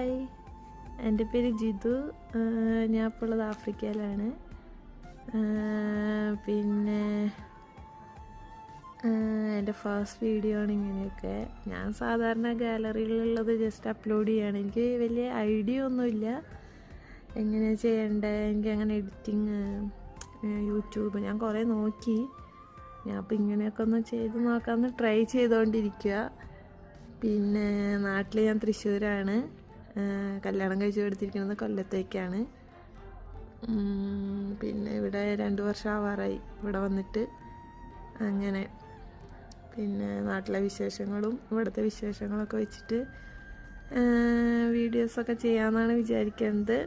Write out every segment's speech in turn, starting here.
Hi, എൻ്റെ പേര് ജിതു. ഞാൻ ഇപ്പോൾ ഉള്ളത് ആഫ്രിക്കയിലാണ്. പിന്നെ എൻ്റെ ഫസ്റ്റ് വീഡിയോ ആണ് ഇങ്ങനെയൊക്കെ. ഞാൻ സാധാരണ ഗാലറിയിലുള്ളത് ജസ്റ്റ് അപ്ലോഡ് ചെയ്യാണ്. എനിക്ക് വലിയ ഐഡിയ ഒന്നുമില്ല എങ്ങനെയാണ് ചെയ്യേണ്ടത്. എനിക്ക് അങ്ങനെ എഡിറ്റിങ്, യൂട്യൂബ് ഞാൻ കുറേ നോക്കി. ഞാൻ അപ്പോൾ ഇങ്ങനെയൊക്കെ ഒന്ന് ചെയ്ത് നോക്കാമെന്ന് ട്രൈ ചെയ്തുകൊണ്ടിരിക്കുക. പിന്നെ നാട്ടിൽ ഞാൻ തൃശ്ശൂരാണ്. കല്യാണം കഴിച്ച് കൊടുത്തിരിക്കുന്നത് കൊല്ലത്തേക്കാണ്. പിന്നെ ഇവിടെ 2 വർഷം ആവാറായി ഇവിടെ വന്നിട്ട്. അങ്ങനെ പിന്നെ നാട്ടിലെ വിശേഷങ്ങളും ഇവിടുത്തെ വിശേഷങ്ങളൊക്കെ വെച്ചിട്ട് വീഡിയോസൊക്കെ ചെയ്യാമെന്നാണ് വിചാരിക്കുന്നത്.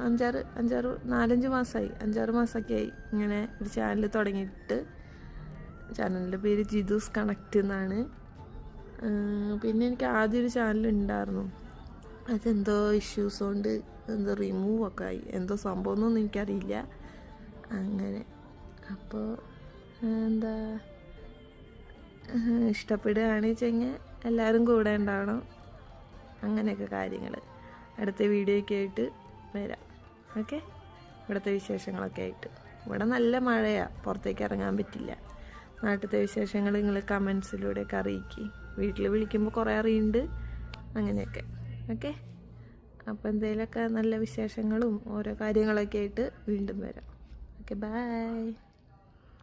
4-5 മാസമായി, 5-6 മാസമൊക്കെ ആയി ഇങ്ങനെ ഒരു ചാനൽ തുടങ്ങിയിട്ട്. ചാനലിൻ്റെ പേര് ജിതൂസ് കണക്റ്റ് എന്നാണ്. പിന്നെ എനിക്ക് ആദ്യം ഒരു ചാനൽ ഉണ്ടായിരുന്നു. അതെന്തോ ഇഷ്യൂസ് കൊണ്ട് എന്തോ റിമൂവ് ഒക്കെ ആയി. എന്തോ സംഭവമൊന്നും എനിക്കറിയില്ല. അങ്ങനെ അപ്പോൾ എന്താ ഇഷ്ടപ്പെടുകയാണെന്ന് വെച്ചെങ്കിൽ എല്ലാവരും കൂടെ ഉണ്ടാവണം. അങ്ങനെയൊക്കെ കാര്യങ്ങൾ. അടുത്ത വീഡിയോയ്ക്ക് ആയിട്ട് വരാം. ഓക്കെ, ഇവിടുത്തെ വിശേഷങ്ങളൊക്കെ ആയിട്ട്. ഇവിടെ നല്ല മഴയാണ്, പുറത്തേക്ക് ഇറങ്ങാൻ പറ്റില്ല. നാട്ടിലത്തെ വിശേഷങ്ങൾ നിങ്ങൾ കമൻസിലൂടെയൊക്കെ അറിയിക്കുക. വീട്ടിൽ വിളിക്കുമ്പോൾ കുറേ അറിയുന്നുണ്ട്. അങ്ങനെയൊക്കെ. ഓക്കെ, അപ്പോൾ എന്തെങ്കിലുമൊക്കെ നല്ല വിശേഷങ്ങളും ഓരോ കാര്യങ്ങളൊക്കെ ആയിട്ട് വീണ്ടും വരാം. Okay, by.